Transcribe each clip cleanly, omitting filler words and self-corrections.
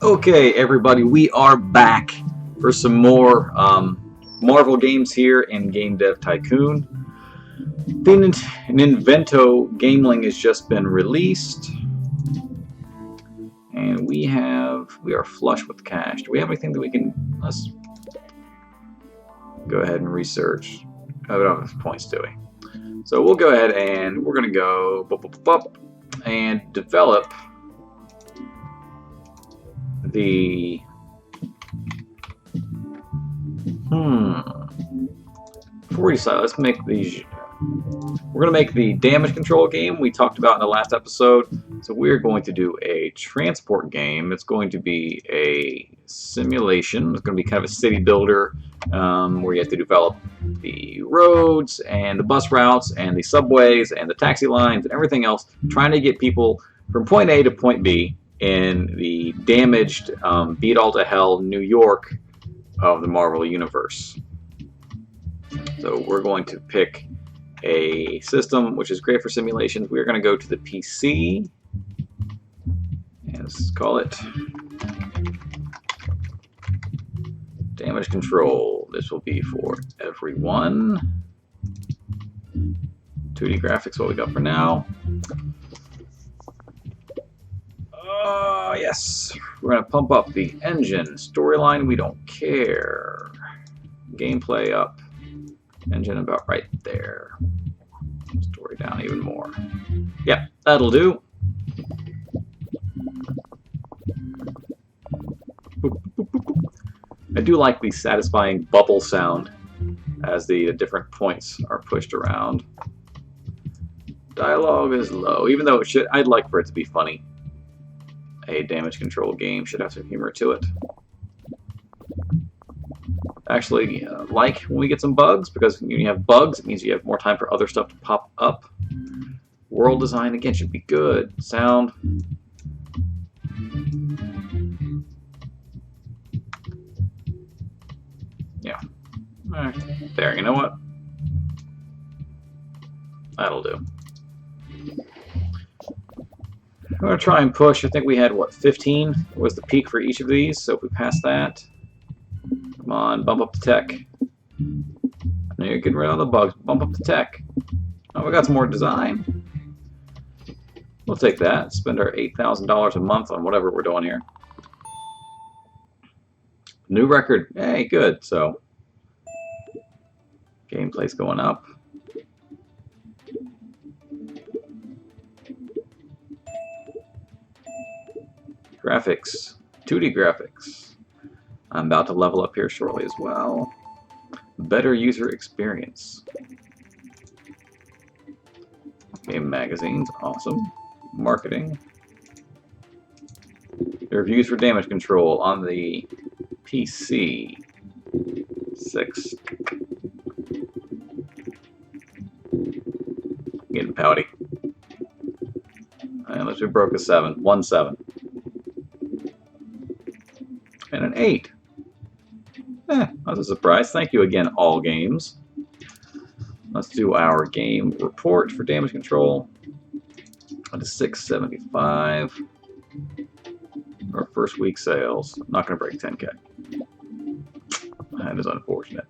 Okay, everybody, we are back for some more Marvel games here in Game Dev Tycoon. The Ninvento Gameling has just been released, and we are flush with cash. Do we have anything that we can? Let's go ahead and research. Oh, we don't have points, do we? So we'll go ahead and we're gonna go and develop the before we decide, let's make these. We're going to make the damage control game we talked about in the last episode. So we're going to do a transport game. It's going to be a simulation. It's going to be kind of a city builder where you have to develop the roads and the bus routes and the subways and the taxi lines and everything else, trying to get people from point A to point B in the damaged, beat all to hell New York of the Marvel Universe. So we're going to pick a system which is great for simulations. We're going to go to the PC and let's call it damage control. This will be for everyone. 2D graphics, what we got for now. Yes, we're going to pump up the engine. Storyline, we don't care. Gameplay up. Engine about right there. Story down even more. Yep, that'll do. Boop, boop, boop, boop. I do like the satisfying bubble sound as the different points are pushed around. Dialogue is low, even though it should. I'd like for it to be funny. A damage control game should have some humor to it. Actually, like when we get some bugs, because when you have bugs, it means you have more time for other stuff to pop up. World design, again, should be good. Sound. Yeah. Alright. There, you know what? That'll do. I'm going to try and push. I think we had, what, 15 was the peak for each of these, so if we pass that... Come on, bump up the tech. I know you're getting rid of the bugs. Bump up the tech. Oh, we got some more design. We'll take that. Spend our $8,000 a month on whatever we're doing here. New record. Hey, good. So, gameplay's going up. Graphics. 2D graphics. I'm about to level up here shortly as well. Better user experience. Game magazines, awesome. Marketing. The reviews for damage control on the PC. 6. Getting pouty. Unless we broke a 7. 1 7. And an 8. That's a surprise. Thank you again, all games. Let's do our game report for damage control. That is 675. Our first week sales. I'm not going to break 10K. That is unfortunate.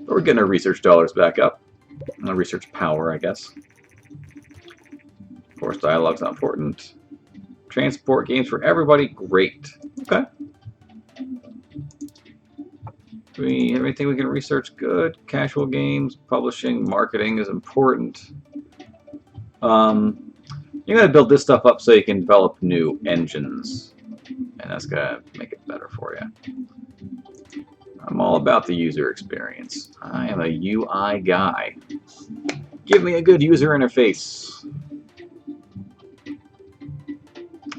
But we're getting our research dollars back up. Our research power, I guess. Of course, dialogue's not important. Transport games for everybody. Great. Okay. Do we have anything we can research? Good. Casual games, publishing, marketing is important. You're going to build this stuff up so you can develop new engines. And that's going to make it better for you. I'm all about the user experience. I am a UI guy. Give me a good user interface.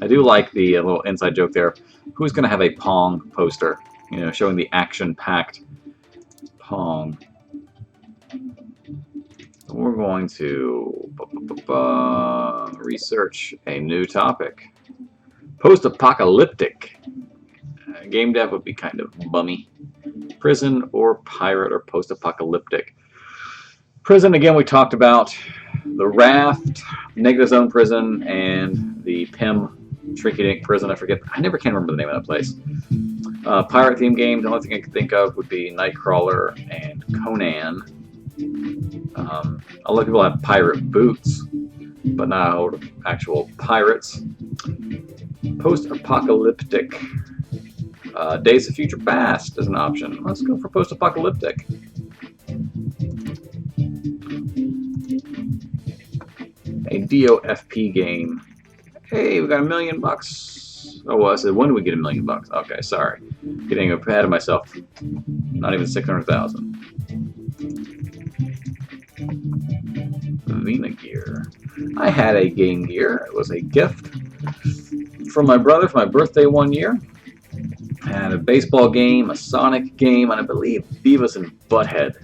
I do like the little inside joke there. Who's going to have a Pong poster? You know, showing the action-packed Pong. We're going to research a new topic. Post-apocalyptic. Game dev would be kind of bummy. Prison or pirate or post-apocalyptic. Prison, again, we talked about the raft, negative zone prison, and the PIM Trinky Dink Prison, I forget. I never can remember the name of that place. Pirate themed games, the only thing I could think of would be Nightcrawler and Conan. A lot of people have pirate boots, but not actual pirates. Post-apocalyptic. Days of Future Past is an option. Let's go for post-apocalyptic. A DOFP game. Hey, we got $1 million. Oh, well, I said, when do we get $1 million? Okay, sorry. Getting ahead of myself. Not even 600,000. Vina Gear. I had a Game Gear. It was a gift from my brother for my birthday one year. I had a baseball game, a Sonic game, and I believe Beavis and Butthead.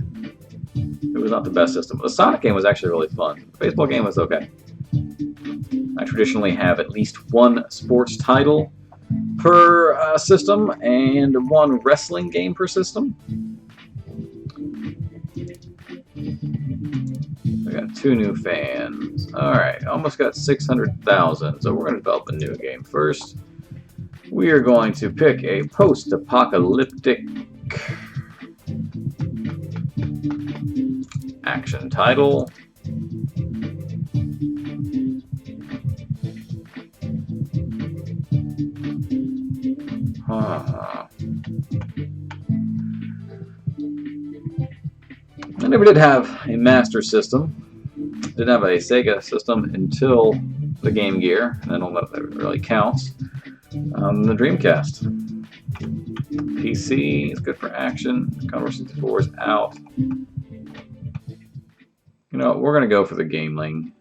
It was not the best system. The Sonic game was actually really fun. The baseball game was okay. I traditionally have at least one sports title per system and one wrestling game per system. We got 2 new fans. Alright, almost got 600,000, so we're going to develop a new game first. We are going to pick a post-apocalyptic action title. I never did have a Master System. Didn't have a Sega system until the Game Gear, and I don't know if that really counts. The Dreamcast. PC is good for action. Commodore 64 is out. You know what, we're going to go for the Gameling.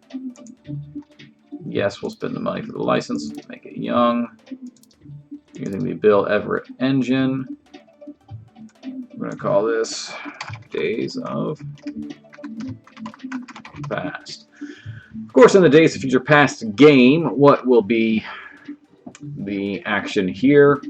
Yes, we'll spend the money for the license. Make it young. Using the Bill Everett engine. We're going to call this Days of Past. Of course, in the Days of Future Past game, what will be the action here?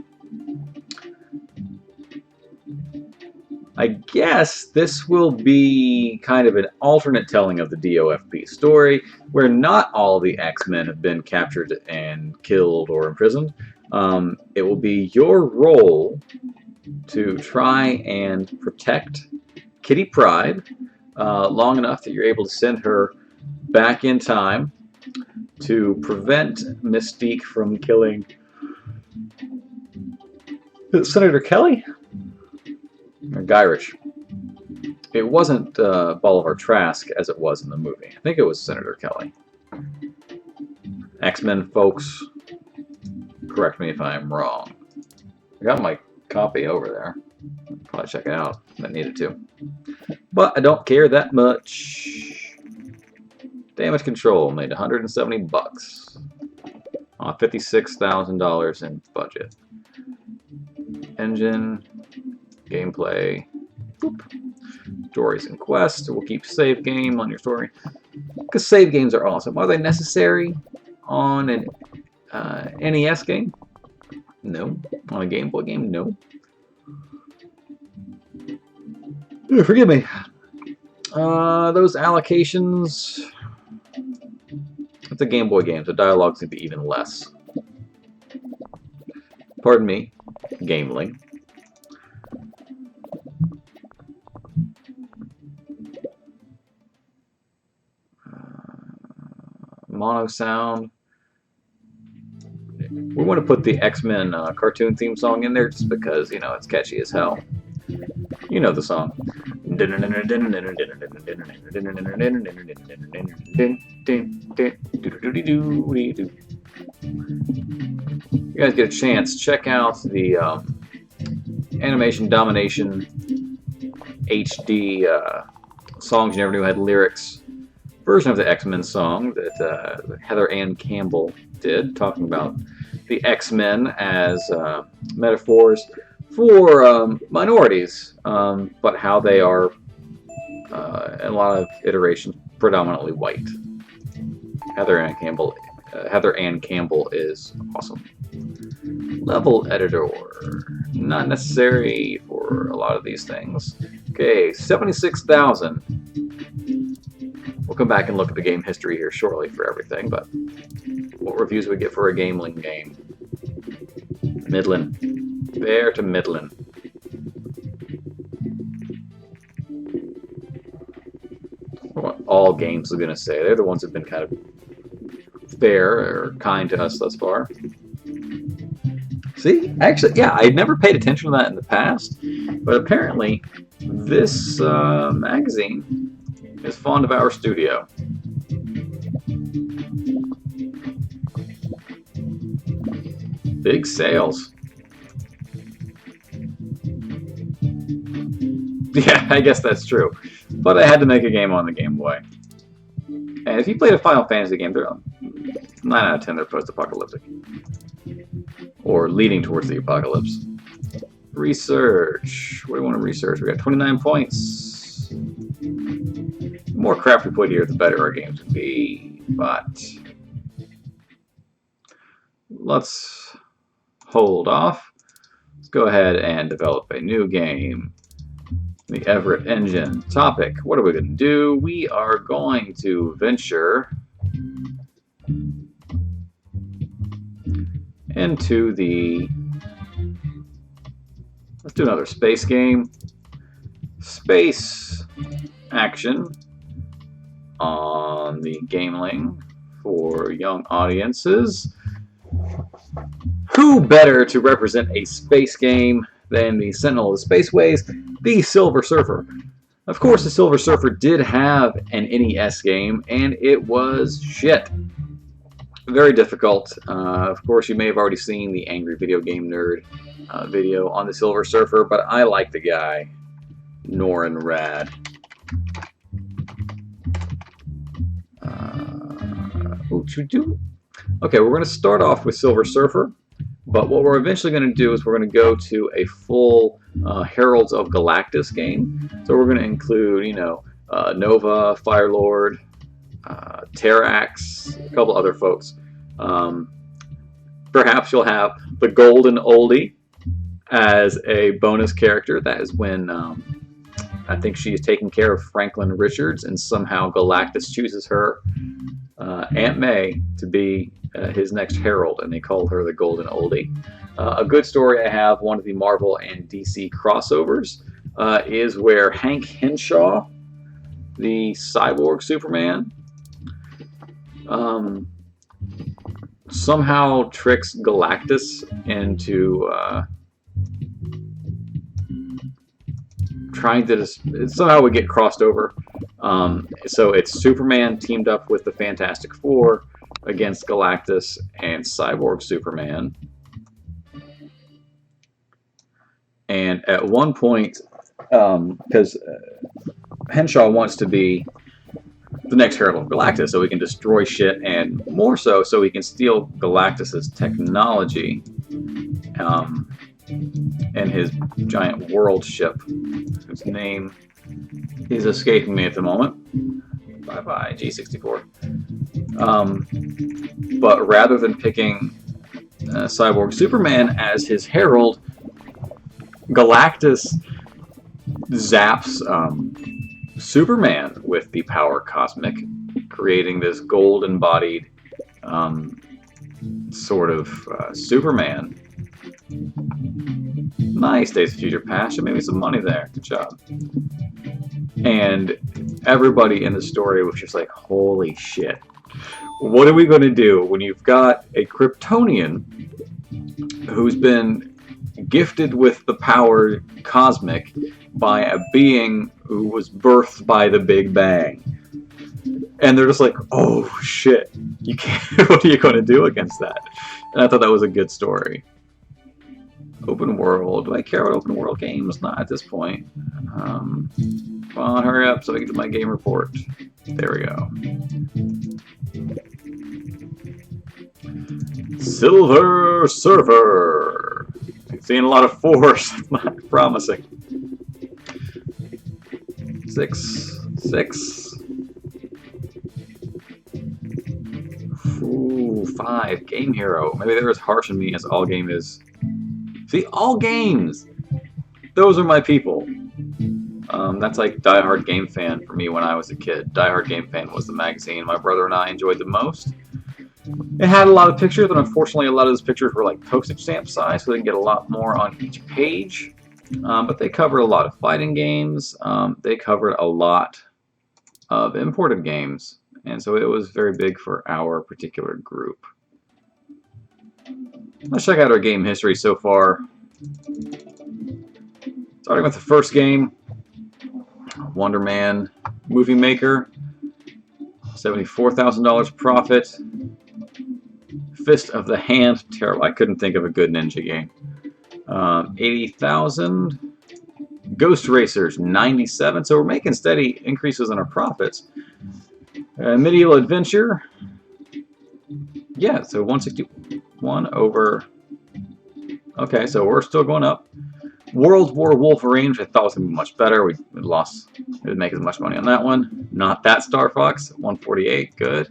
I guess this will be kind of an alternate telling of the DOFP story, where not all the X-Men have been captured and killed or imprisoned. It will be your role to try and protect Kitty Pryde long enough that you're able to send her back in time to prevent Mystique from killing Senator Kelly? Or Gyrich. It wasn't Bolivar Trask as it was in the movie. I think it was Senator Kelly. X-Men folks, correct me if I'm wrong. I got my copy over there. I'll probably check it out if I needed to. But I don't care that much. Damage Control made $170 on $56,000 in budget. Engine, gameplay, boop. Stories and quests. We'll keep save game on your story because save games are awesome. Are they necessary on an NES game? No. On a Game Boy game? No. Forgive me. Those allocations. It's a Game Boy game, so dialogue's going to be even less. Pardon me, Gameling. Mono sound. We want to put the X-Men cartoon theme song in there just because, you know, it's catchy as hell. You know the song. You guys get a chance, check out the Animation Domination HD Songs You Never Knew Had Lyrics version of the X-Men song that Heather Ann Campbell did, talking about the X-Men as metaphors for minorities, but how they are, in a lot of iterations, predominantly white. Heather Ann Campbell is awesome. Level editor, not necessary for a lot of these things. Okay, 76,000. We'll come back and look at the game history here shortly for everything, but What reviews we get for a Gameling game? Midland. Fair to Midland. What all games are going to say. They're the ones who've been kind of fair or kind to us thus far. See? Actually, yeah, I'd never paid attention to that in the past, but apparently this magazine is fond of our studio. Big sales. Yeah, I guess that's true. But I had to make a game on the Game Boy. And if you played a Final Fantasy game, they're 9 out of 10 they're post-apocalyptic. Or leading towards the apocalypse. Research. What do we want to research? We got 29 points. The more crap we put here, the better our games would be. But let's hold off. Let's go ahead and develop a new game. The Everett engine. Topic. What are we going to do? We are going to venture into the... Let's do another space game. Space action on the Gameling for young audiences. Who better to represent a space game than the Sentinel of the Spaceways, the Silver Surfer? Of course, the Silver Surfer did have an NES game, and it was shit. Very difficult. Of course, you may have already seen the Angry Video Game Nerd video on the Silver Surfer, but I like the guy, Norin Rad. What should we do? Okay, we're going to start off with Silver Surfer, but what we're eventually going to do is we're going to go to a full Heralds of Galactus game. So we're going to include, you know, Nova, Firelord, Terrax, a couple other folks. Perhaps you'll have the Golden Oldie as a bonus character. That is when I think she is taking care of Franklin Richards, and somehow Galactus chooses her, Aunt May, to be his next herald, and they call her the Golden Oldie. A good story I have, one of the Marvel and DC crossovers, is where Hank Henshaw, the cyborg Superman, somehow tricks Galactus into trying to somehow we get crossed over. So it's Superman teamed up with the Fantastic Four against Galactus and Cyborg Superman. And at one point, because Henshaw wants to be the next Herald of Galactus so he can destroy shit, and more so he can steal Galactus's technology and his giant world ship, whose name is escaping me at the moment. Bye-bye, G64. But rather than picking Cyborg Superman as his herald, Galactus zaps Superman with the power cosmic, creating this gold-embodied sort of Superman. Nice, Days of Future Past. You made me some money there. Good job. And everybody in the story was just like, holy shit. What are we going to do when you've got a Kryptonian who's been gifted with the power cosmic by a being who was birthed by the Big Bang? And they're just like, oh shit, you can't. What are you going to do against that? And I thought that was a good story. Open world. Do I care about open world games? Not at this point. Come on, hurry up so I can get to my game report. There we go. Silver Surfer. I'm seeing a lot of fours. Not promising. 6. Ooh, 5. Game Hero. Maybe they're as harsh on me as All Game is. See, All Games! Those are my people. That's like Die Hard Game Fan for me when I was a kid. Die Hard Game Fan was the magazine my brother and I enjoyed the most. It had a lot of pictures, but unfortunately a lot of those pictures were like postage stamp size, so they can get a lot more on each page. But they covered a lot of fighting games. They covered a lot of imported games, and so it was very big for our particular group. Let's check out our game history so far. Starting with the first game, Wonder Man Movie Maker, $74,000 profit. Fist of the Hand, terrible. I couldn't think of a good ninja game. 80,000. Ghost Racers, 97. So we're making steady increases in our profits. Medieval Adventure, yeah, so 161 over. Okay, so we're still going up. World War Wolverine, which I thought was going to be much better. We lost. We didn't make as much money on that one. Not That Star Fox, 148. Good.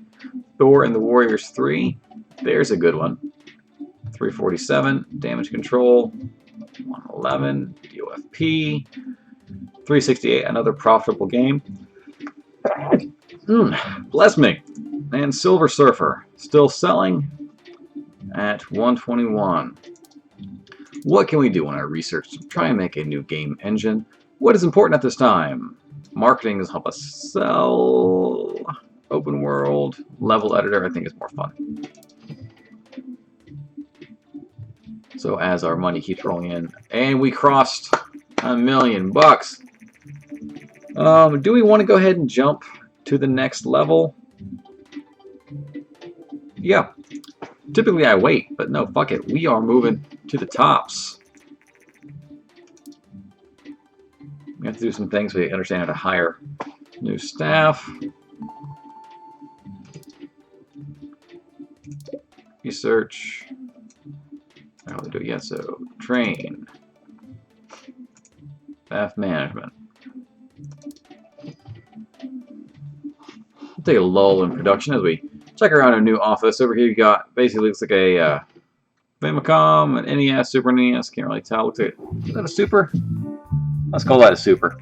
Thor and the Warriors 3. There's a good one. 347. Damage Control, 111. DOFP, 368. Another profitable game. Bless me. And Silver Surfer, still selling at 121. What can we do in our research to try and make a new game engine? What is important at this time? Marketing does help us sell. Open world, level editor, I think is more fun. So as our money keeps rolling in, and we crossed $1 million. Do we want to go ahead and jump to the next level? Yeah. Typically I wait, but no, fuck it. We are moving to the tops. We have to do some things so we understand how to hire new staff. Research. I don't do it yet, so train. Staff management. We'll take a lull in production as we check around our new office. Over here you got, basically looks like a Famicom, an NES, Super NES, can't really tell. Looks like, is that a Super? Let's call that a Super.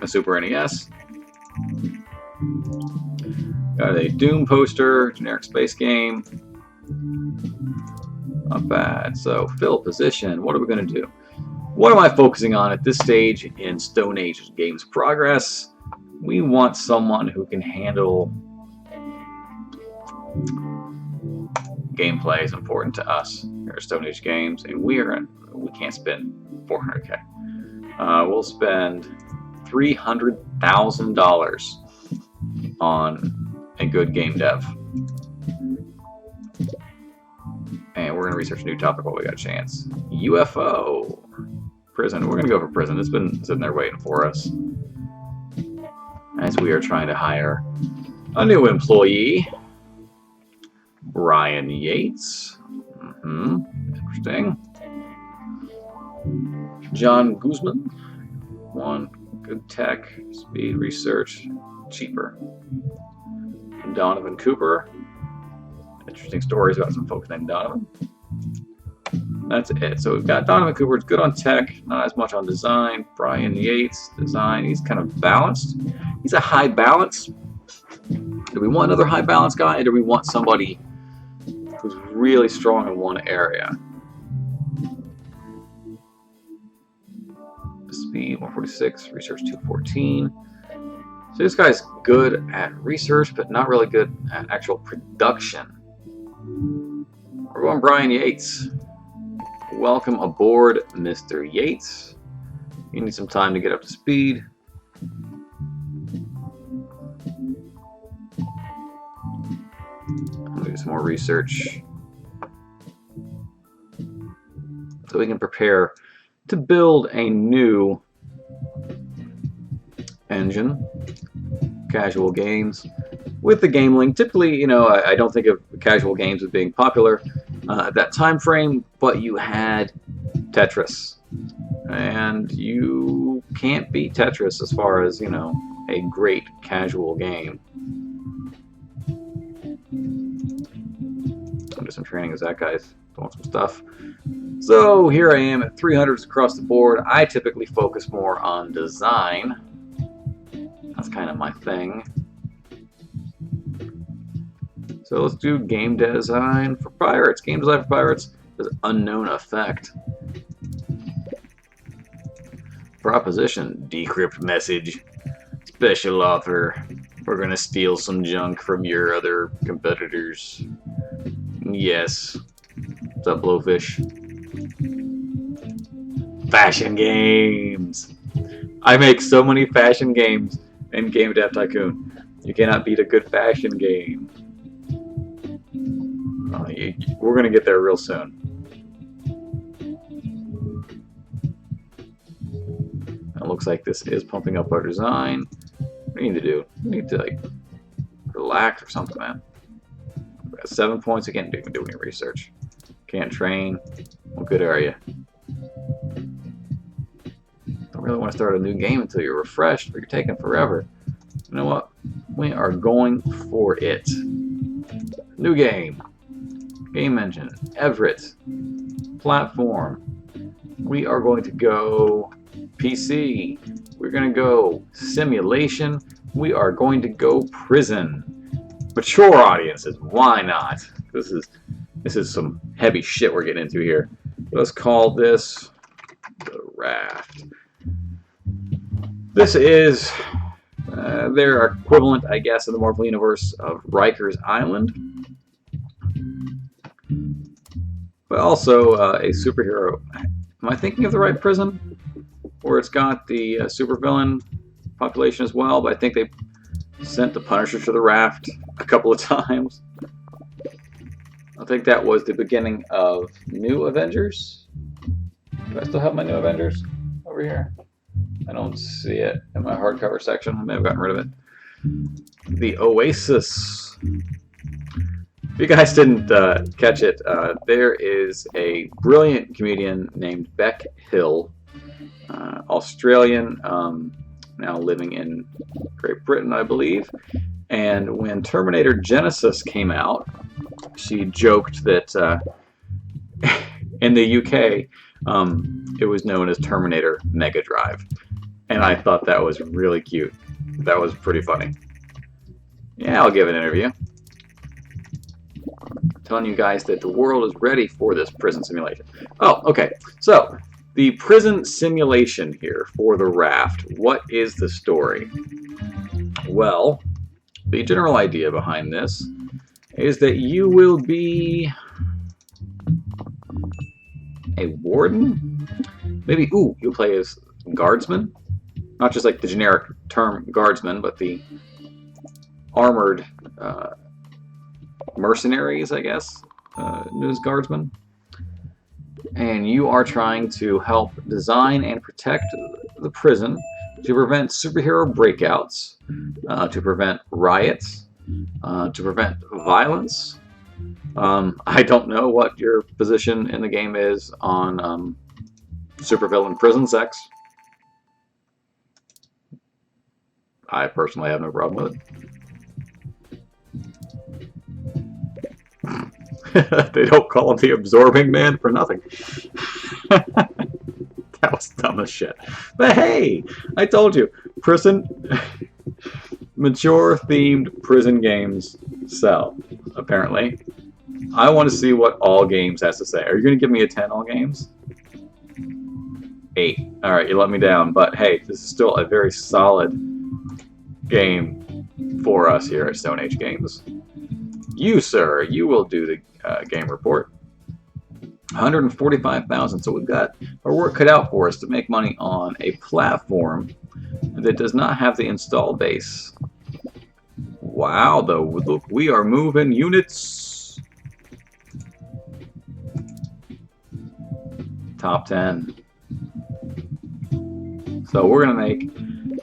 A Super NES. Got a Doom poster, generic space game. Not bad. So, fill position. What are we going to do? What am I focusing on at this stage in Stone Age game's progress? We want someone who can handle gameplay is important to us here at Stone Age Games, and we can't spend $400K. We'll spend $300,000 on a good game dev. And we're going to research a new topic while we got a chance. UFO. Prison. We're going to go for prison. It's been sitting there waiting for us. As we are trying to hire a new employee. Brian Yates. Interesting. John Guzman. One. Good tech. Speed. Research. Cheaper. Donovan Cooper. Interesting stories about some folks named Donovan. That's it. So we've got Donovan Cooper. It's good on tech, not as much on design. Brian Yates, design. He's kind of balanced. He's a high balance. Do we want another high balance guy, or do we want somebody who's really strong in one area? Speed 146, research 214. So this guy's good at research, but not really good at actual production. We're going Brian Yates. Welcome aboard, Mr. Yates. You need some time to get up to speed. I'll do some more research so we can prepare to build a new engine. Casual games. With the game link, typically, you know, I don't think of casual games as being popular at that time frame, but you had Tetris. And you can't beat Tetris as far as, you know, a great casual game. I'll do some training as that guy's doing some stuff. So here I am at 300s across the board. I typically focus more on design. That's kind of my thing. So let's do game design for pirates. Game design for pirates is unknown effect. Proposition, decrypt message, special offer. We're gonna steal some junk from your other competitors. Yes. What's up, Blowfish? Fashion games. I make so many fashion games in Game Dev Tycoon. You cannot beat a good fashion game. We're gonna get there real soon. It looks like this is pumping up our design. What do you need to do? You need to like relax or something, man. We got 7 points. I can't do any research. Can't train. What good are you? Don't really want to start a new game until you're refreshed, but you're taking forever. You know what? We are going for it. New game. Game engine. Everett. Platform. We are going to go PC. We're going to go simulation. We are going to go prison. Mature audiences. Why not? This is some heavy shit we're getting into here. Let's call this the Raft. This is their equivalent, I guess, in the Marvel Universe of Rikers Island. But also a superhero. Am I thinking of the right prison? Where it's got the supervillain population as well, but I think they sent the Punisher to the Raft a couple of times. I think that was the beginning of New Avengers. Do I still have my New Avengers over here? I don't see it in my hardcover section. I may have gotten rid of it. The Oasis. If you guys didn't catch it, there is a brilliant comedian named Beck Hill, Australian, now living in Great Britain, I believe. And when Terminator Genesis came out, she joked that in the UK, it was known as Terminator Mega Drive. And I thought that was really cute. That was pretty funny. Yeah, I'll give an interview. Telling you guys that the world is ready for this prison simulation. Oh, okay. So, the prison simulation here for the Raft. What is the story? Well, the general idea behind this is that you will be a warden? Maybe, ooh, you'll play as guardsman? Not just like the generic term guardsman, but the armored mercenaries, I guess, news guardsmen. And you are trying to help design and protect the prison to prevent superhero breakouts, to prevent riots, to prevent violence. I don't know what your position in the game is on supervillain prison sex. I personally have no problem with it. They don't call him the Absorbing Man for nothing. That was dumb as shit. But hey, I told you, prison, mature-themed prison games sell, apparently. I want to see what All Games has to say. Are you going to give me a 10 All Games? 8. Alright, you let me down. But hey, this is still a very solid game for us here at Stone Age Games. You, sir, you will do the game report. 145,000. So we've got our work cut out for us to make money on a platform that does not have the install base. Wow, though, look, we are moving units. Top 10. So we're gonna make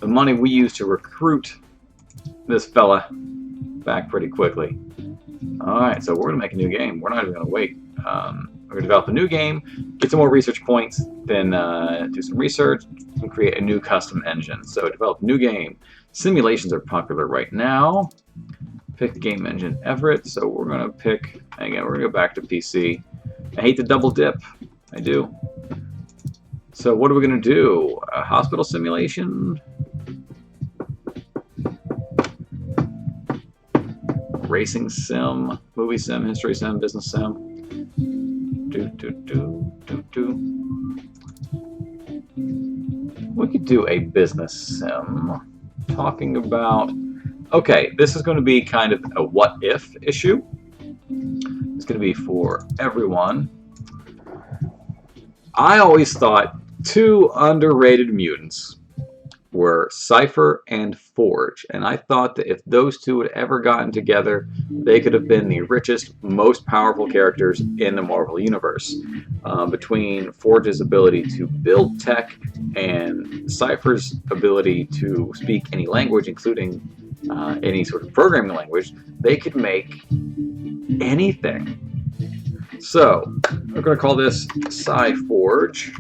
the money we use to recruit this fella back pretty quickly. Alright, so we're going to make a new game. We're not even going to wait. We're going to develop a new game, get some more research points, then do some research, and create a new custom engine. So develop a new game. Simulations are popular right now. Pick game engine Everett. So we're going to pick, again, we're going to go back to PC. I hate to double dip. I do. So what are we going to do? A hospital simulation? racing sim, movie sim, history sim, business sim. We could do a business sim. Talking about... Okay, this is going to be kind of a what-if issue. It's going to be for everyone. I always thought two underrated mutants were Cypher and Forge, and I thought that if those two had ever gotten together, they could have been the richest, most powerful characters in the Marvel Universe. Between Forge's ability to build tech and Cypher's ability to speak any language, including any sort of programming language, they could make anything. So, we're going to call this Cyforge.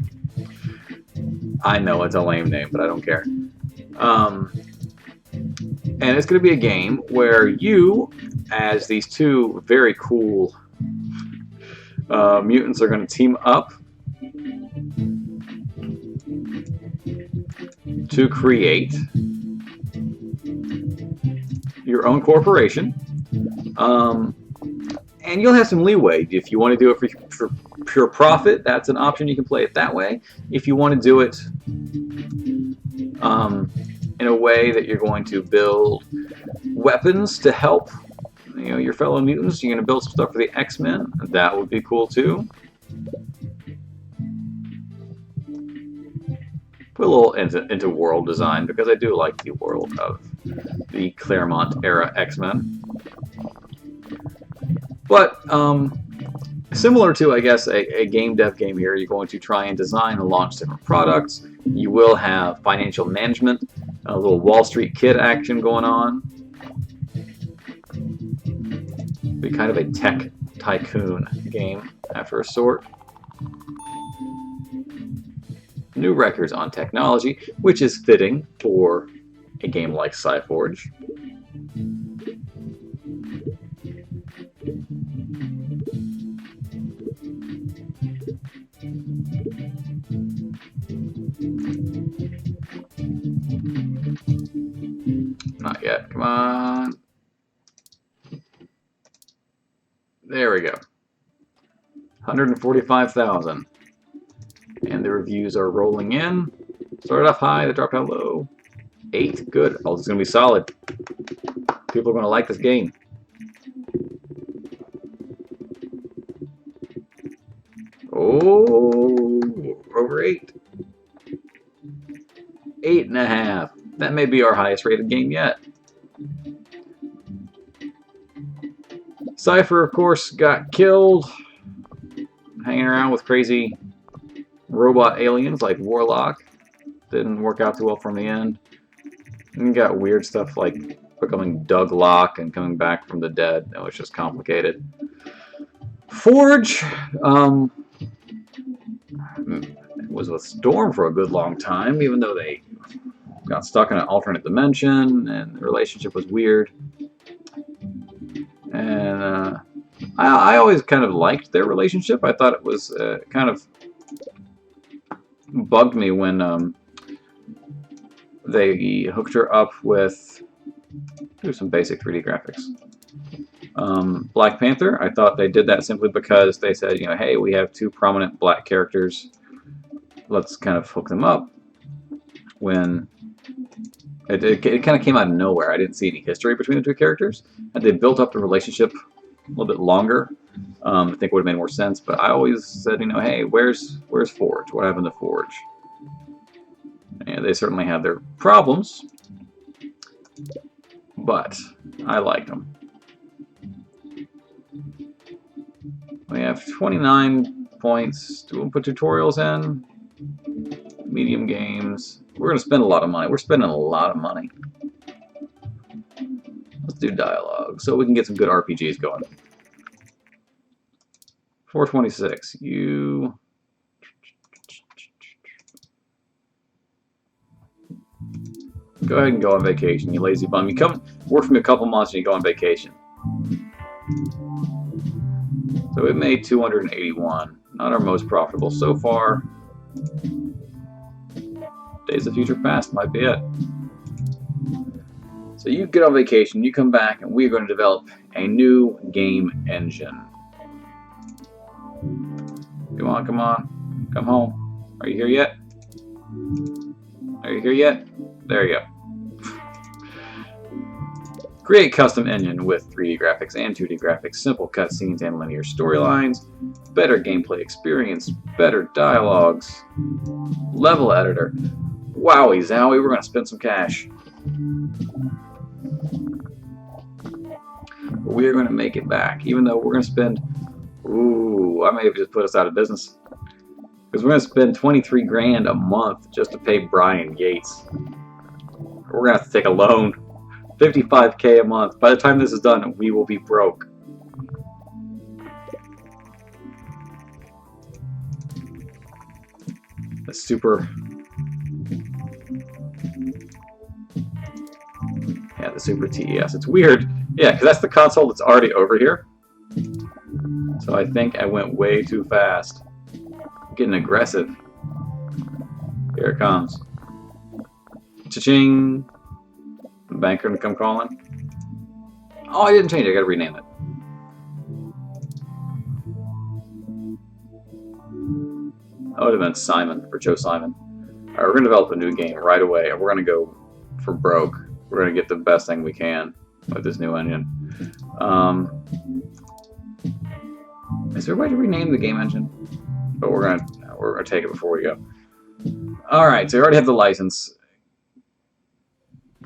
I know it's a lame name, but I don't care. And it's going to be a game where you, as these two very cool mutants, are going to team up to create your own corporation. And you'll have some leeway. If you want to do it for pure profit, that's an option. You can play it that way. If you want to do it in a way that you're going to build weapons to help your fellow mutants, you're going to build some stuff for the X-Men. That would be cool too. Put a little into world design, because I do like the world of the Claremont era X-Men. But similar to, I guess, a game dev game here, you're going to try and design and launch different products. You will have financial management, a little Wall Street Kid action going on. Be kind of a tech tycoon game after a sort. New records on technology, which is fitting for a game like Cyforge. Not yet. Come on. There we go. 145,000. And the reviews are rolling in. Started off high, they dropped down low. 8. Good. Oh, this is going to be solid. People are going to like this game. Oh, over 8. 8.5. That may be our highest rated game yet. Cypher, of course, got killed. Hanging around with crazy robot aliens like Warlock. Didn't work out too well from the end. And got weird stuff like becoming Doug Locke and coming back from the dead. That was just complicated. Forge was with Storm for a good long time, even though they got stuck in an alternate dimension and the relationship was weird. And I always kind of liked their relationship. I thought it was kind of bugged me when they hooked her up with some basic 3D graphics. Black Panther, I thought they did that simply because they said, hey, we have two prominent black characters. Let's kind of hook them up. When it kind of came out of nowhere. I didn't see any history between the two characters. And they built up the relationship a little bit longer. I think it would have made more sense. But I always said, hey, where's Forge? What happened to Forge? And they certainly had their problems. But I liked them. We have 29 points. Do we put tutorials in? Medium games. We're going to spend a lot of money. We're spending a lot of money. Let's do dialogue so we can get some good RPGs going. 426. You... Go ahead and go on vacation, you lazy bum. You come work for me a couple months and you go on vacation. So we made 281. Not our most profitable so far. Days of Future Past might be it. So you get on vacation, you come back, and we're going to develop a new game engine. Come on, come on. Come home. Are you here yet? Are you here yet? There you go. Create custom engine with 3D graphics and 2D graphics, simple cutscenes and linear storylines, better gameplay experience, better dialogues, level editor. Wowie zowie, we're going to spend some cash. But we're going to make it back, even though we're going to spend... Ooh, I may have just put us out of business. Because we're going to spend 23 grand a month just to pay Brian Yates. We're going to have to take a loan. 55K a month. By the time this is done, we will be broke. The super... Yeah, the Super TES. It's weird. Yeah, because that's the console that's already over here. So I think I went way too fast. I'm getting aggressive. Here it comes. Cha-ching! The banker gonna come calling. Oh, I didn't change it. I gotta rename it. That would have been Simon, for Joe Simon. Alright, we're gonna develop a new game right away. We're gonna go for broke. We're gonna get the best thing we can with this new engine. Is there a way to rename the game engine? But we're gonna take it before we go. Alright, so we already have the license.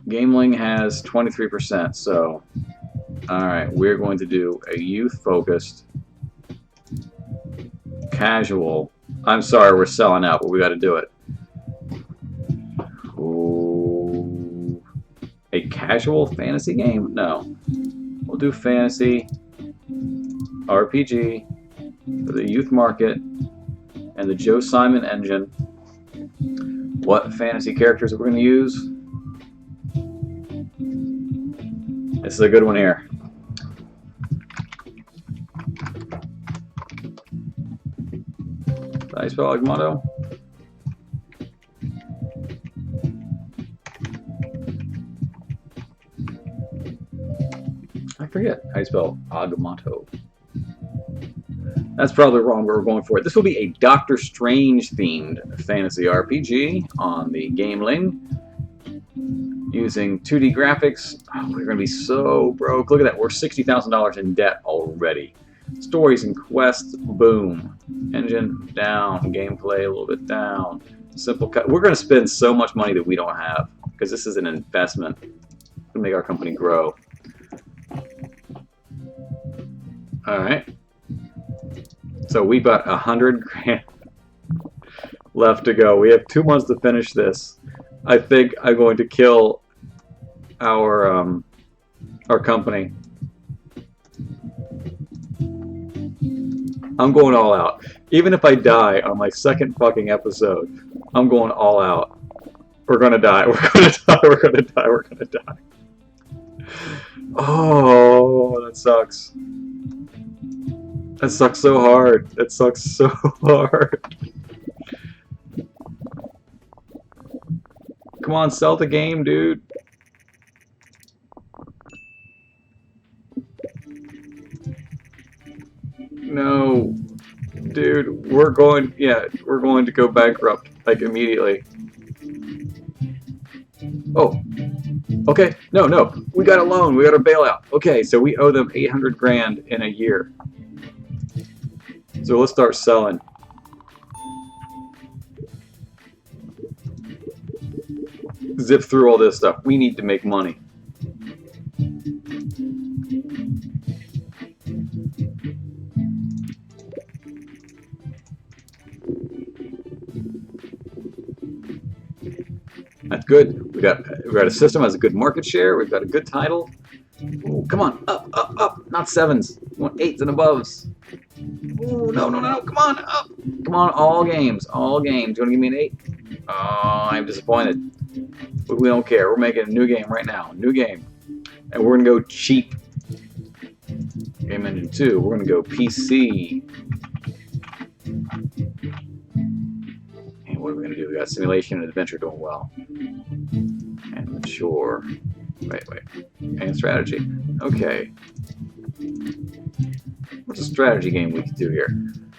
Gameling has 23%, so alright, we're going to do a youth-focused, casual. I'm sorry, we're selling out, but we gotta do it. Ooh. A casual fantasy game? No. We'll do fantasy, RPG, for the youth market, and the Joe Simon engine. What fantasy characters are we going to use? This is a good one here. Did I spell Agmato? I forget how you spell Agmato. That's probably wrong, but we're going for it. This will be a Doctor Strange themed fantasy RPG on the Gameling using 2D graphics. Oh, we're going to be so broke. Look at that. We're $60,000 in debt already. Stories and quests, boom. Engine down. Gameplay a little bit down. Simple cut. We're going to spend so much money that we don't have because this is an investment to make our company grow. Alright. So we've got 100 grand left to go. We have 2 months to finish this. I think I'm going to kill our company. I'm going all out. Even if I die on my second fucking episode, I'm going all out. We're gonna die. We're gonna die. We're gonna die. We're gonna die. Oh, that sucks. That sucks so hard. That sucks so hard. Come on, sell the game, dude. No. Dude, we're going to go bankrupt, like, immediately. Oh. Okay, no. We got a loan. We got a bailout. Okay, so we owe them 800 grand in a year. So let's start selling. Zip through all this stuff. We need to make money. That's good. We got a system that has a good market share. We've got a good title. Ooh, come on, up, not 7s. We want 8s and aboves. Ooh, no, come on, up. Come on, all games. Do you want to give me an 8? Oh, I'm disappointed. But we don't care. We're making a new game right now. New game. And we're going to go cheap. Game Engine 2. We're going to go PC. And what are we going to do? We got simulation and adventure doing well. And mature. Wait. And strategy. Okay. What's a strategy game we could do here?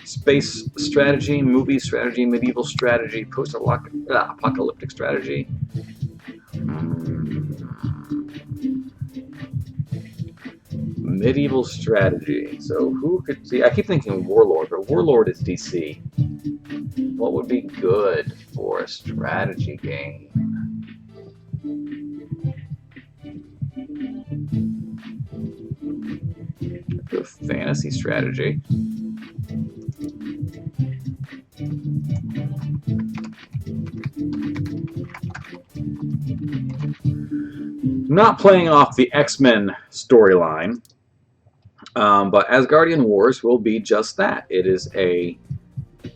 Space strategy, movie strategy, medieval strategy, post-apocalyptic strategy. Medieval strategy. So who could see? I keep thinking Warlord, but Warlord is DC. What would be good for a strategy game? Good fantasy strategy. Not playing off the X-Men storyline, but Asgardian Wars will be just that. It is a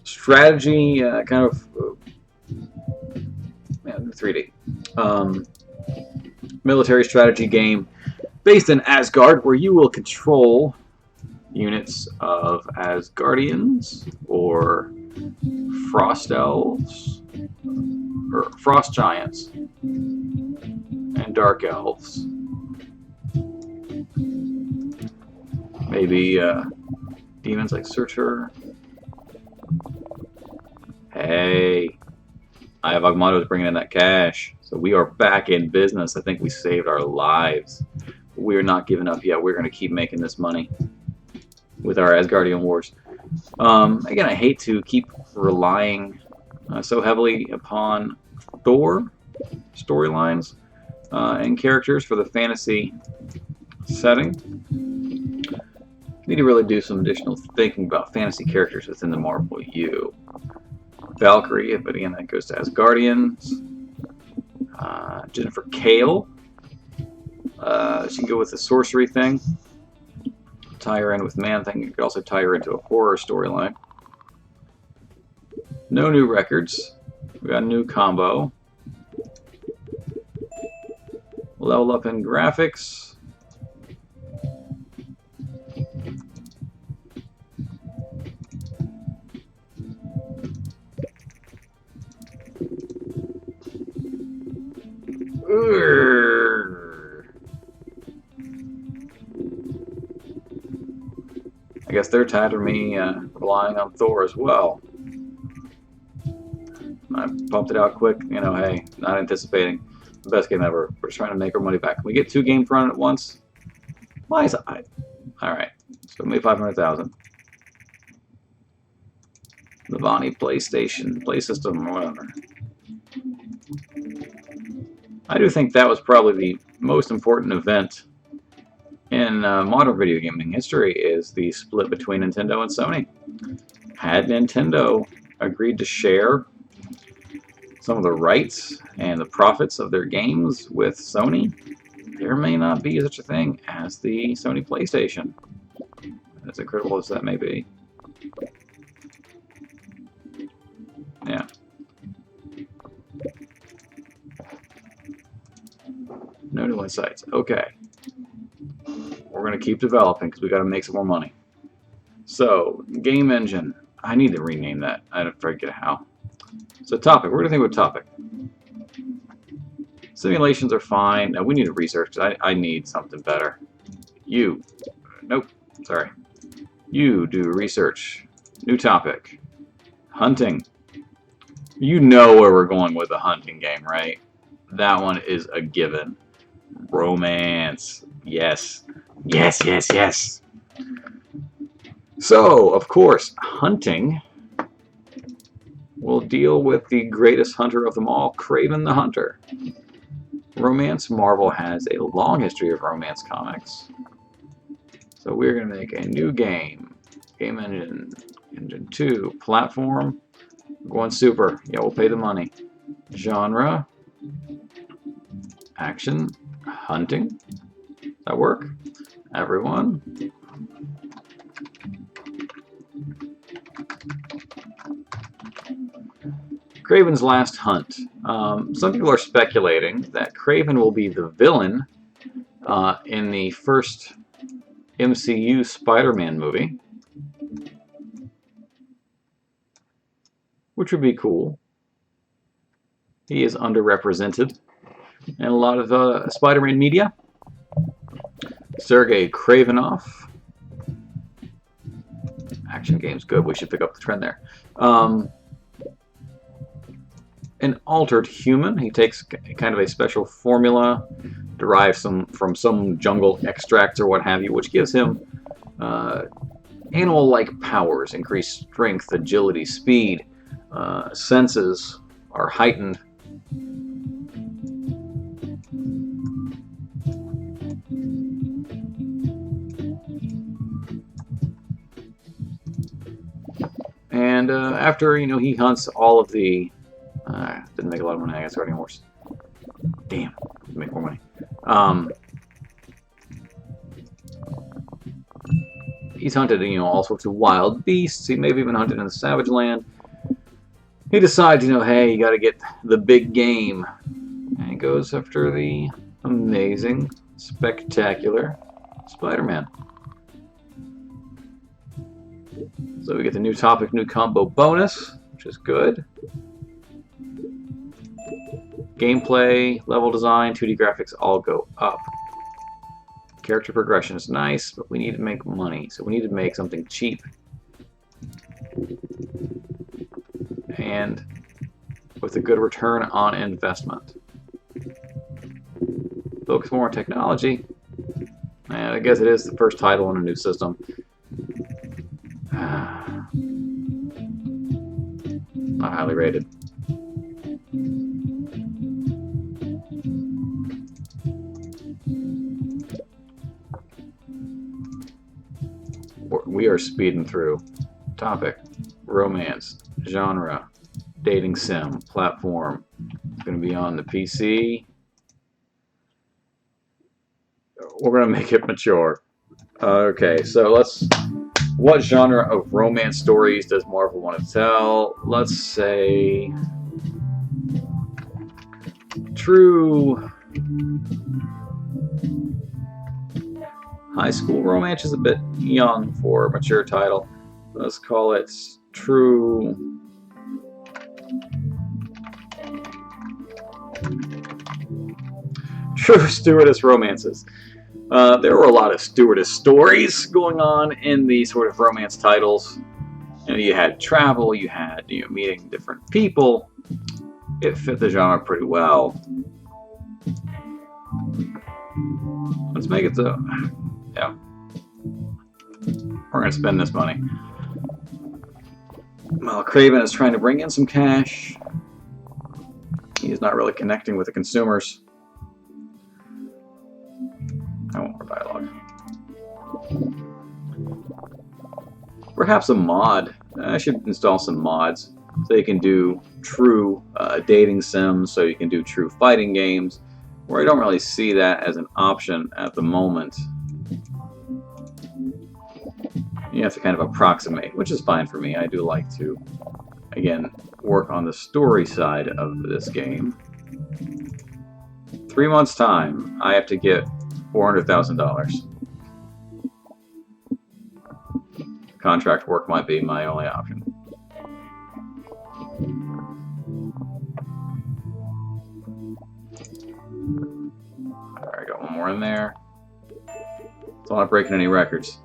strategy kind of 3D military strategy game based in Asgard, where you will control units of Asgardians or Frost Elves or Frost Giants and Dark Elves. Maybe demons like Surtur. Hey, I have Agmado's bringing in that cash. So we are back in business. I think we saved our lives. We are not giving up yet. We're going to keep making this money with our Asgardian Wars. Again, I hate to keep relying so heavily upon Thor storylines and characters for the fantasy setting. Need to really do some additional thinking about fantasy characters within the Marvel U. Valkyrie, but again, that goes to Asgardians. Jennifer Kale. She can go with the sorcery thing. Tie her in with Man-Thing. You could also tie her into a horror storyline. No new records. We got a new combo. Level up in graphics. I guess they're tired of me relying on Thor as well. I pumped it out quick, you know, hey, not anticipating. The best game ever. We're just trying to make our money back. Can we get 2 games run at once? Why is I? Alright, so maybe 500,000. Navani PlayStation, Play System, or whatever. I do think that was probably the most important event in modern video gaming history, is the split between Nintendo and Sony. Had Nintendo agreed to share some of the rights and the profits of their games with Sony, there may not be such a thing as the Sony PlayStation, as incredible as that may be. Yeah. No new insights. Okay. We're going to keep developing because we got to make some more money. So, game engine. I need to rename that. I don't forget how. So, topic. We're going to think of a topic. Simulations are fine. Now, we need to research. I need something better. You. Nope. Sorry. You do research. New topic. Hunting. You know where we're going with the hunting game, right? That one is a given. Romance. Yes. Yes, yes, yes. So, of course, hunting will deal with the greatest hunter of them all, Kraven the Hunter. Romance, Marvel has a long history of romance comics. So we're going to make a new game. Game engine, engine 2, platform. We're going super. Yeah, we'll pay the money. Genre, action, hunting. Does that work? Everyone. Kraven's Last Hunt. Some people are speculating that Kraven will be the villain in the first MCU Spider-Man movie, which would be cool. He is underrepresented in a lot of Spider-Man media. Sergei Kravenov. Action game's good. We should pick up the trend there. An altered human. He takes kind of a special formula derived from some jungle extracts or what have you, which gives him animal-like powers, increased strength, agility, speed. Senses are heightened. And after, he hunts all of the... didn't make a lot of money, I guess, riding a horse. Damn, make more money. He's hunted, all sorts of wild beasts. He may have even hunted in the savage land. He decides, hey, you gotta get the big game. And he goes after the amazing, spectacular Spider-Man. So we get the new topic, new combo bonus, which is good. Gameplay, level design, 2D graphics all go up. Character progression is nice, but we need to make money, so we need to make something cheap. And with a good return on investment. Focus more on technology. And I guess it is the first title in a new system. Not highly rated. We are speeding through. Topic, romance, genre, dating sim, platform. It's going to be on the PC. We're going to make it mature. Okay, so what genre of romance stories does Marvel want to tell? Let's say true high school romance is a bit young for a mature title. Let's call it true stewardess romances. There were a lot of stewardess stories going on in the sort of romance titles. You had travel, you had meeting different people. It fit the genre pretty well. Let's make it so. Yeah. We're going to spend this money. Well, Kraven is trying to bring in some cash. He's not really connecting with the consumers. I want more dialogue. Perhaps a mod. I should install some mods so you can do true dating sims, so you can do true fighting games, where I don't really see that as an option at the moment. You have to kind of approximate, which is fine for me. I do like to, again, work on the story side of this game. 3 months' time, I have to get $400,000. Contract work might be my only option. Alright, got one more in there. It's not breaking any records.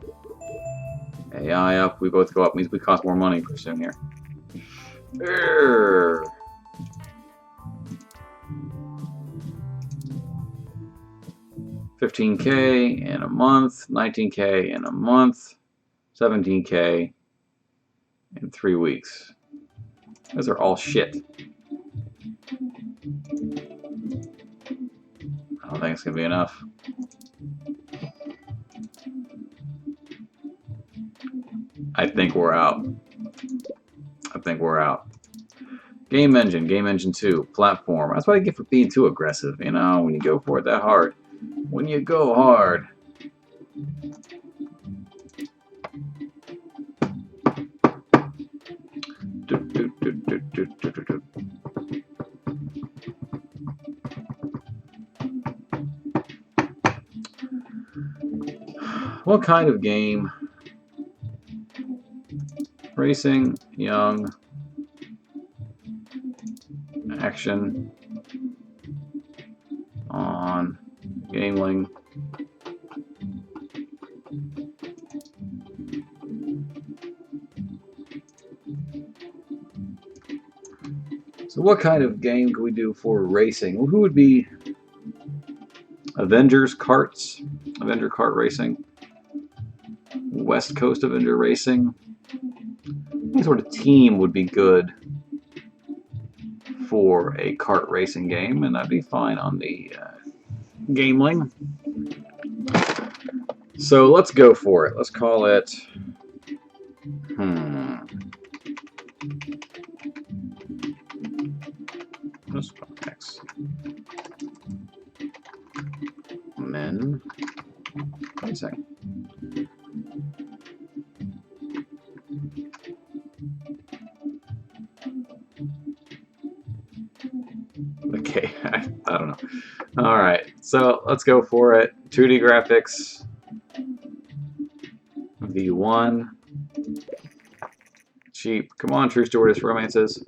AI up, we both go up, means we cost more money pretty soon here. Urgh. $15K in a month, $19K in a month, $17K in 3 weeks. Those are all shit. I don't think it's gonna be enough. I think we're out. I think we're out. Game Engine 2, platform. That's what I get for being too aggressive, when you go for it that hard. When you go hard. What kind of game? Racing, young, action, on, gaming, So what kind of game could we do for racing? Well, who would be Avengers Karts? Avenger Kart Racing. West Coast Avenger Racing. Any sort of team would be good for a kart racing game, and that'd be fine on the Gameling. So let's go for it. Let's call it. Let's go X. Men. Wait a second. Okay, I don't know. All right, so let's go for it. 2D graphics. V1. Cheap. Come on, True Stewardess Romances.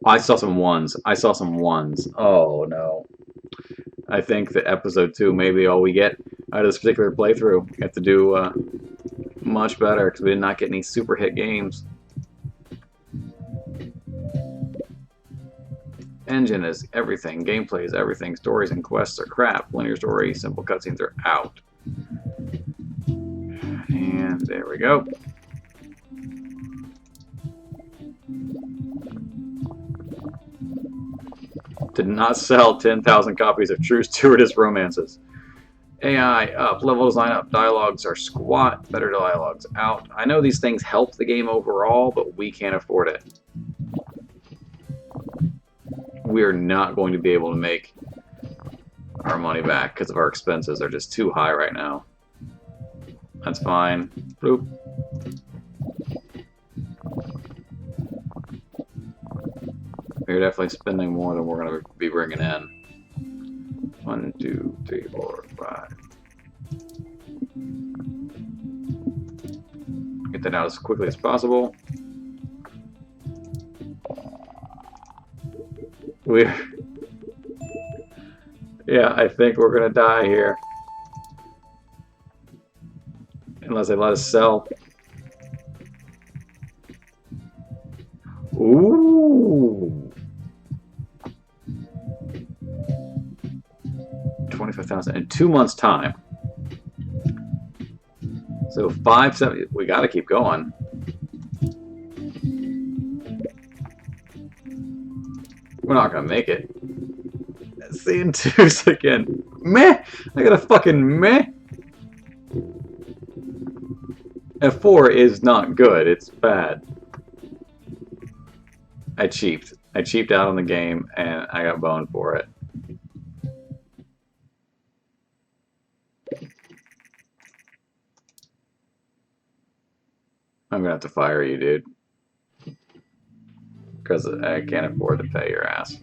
Oh, I saw some ones. I saw some ones. Oh, no. I think that episode 2 may be all we get out of this particular playthrough. We have to do much better because we did not get any super hit games. Engine is everything. Gameplay is everything. Stories and quests are crap. Linear story, simple cutscenes are out. And there we go. Did not sell 10,000 copies of True Stewardess Romances. AI up, level design up, dialogues are squat, better dialogues out. I know these things help the game overall, but we can't afford it. We are not going to be able to make our money back because of our expenses are just too high right now. That's fine. Bloop. We're definitely spending more than we're going to be bringing in. 1, 2, 3, 4, 5. Get that out as quickly as possible. Yeah, I think we're gonna die here. Unless they let us sell. Ooh. 25,000 in 2 months' time. So 570. We gotta keep going. We're not gonna make it. Seeing twos again. Meh! I got a fucking meh! F4 is not good, it's bad. I cheaped. I cheaped out on the game and I got boned for it. I'm gonna have to fire you, dude. Because I can't afford to pay your ass.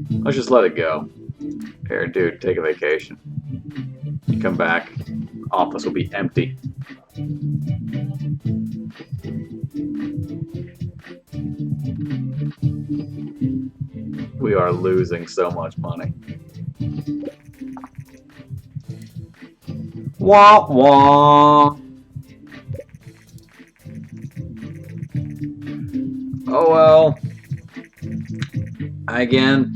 Let's just let it go. Here, dude, take a vacation. You come back, office will be empty. We are losing so much money. Wah wah! Oh well. Again,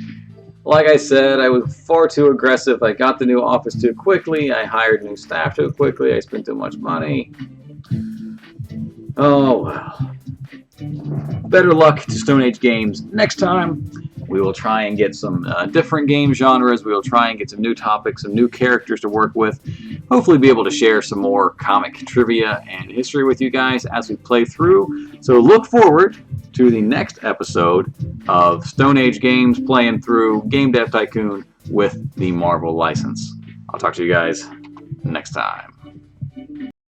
like I said, I was far too aggressive. I got the new office too quickly. I hired new staff too quickly. I spent too much money. Oh well. Better luck to Stone Age games next time. We will try and get some different game genres. We will try and get some new topics, some new characters to work with. Hopefully be able to share some more comic trivia and history with you guys as we play through. So look forward to the next episode of Stone Age games playing through Game Dev Tycoon with the Marvel license. I'll talk to you guys next time.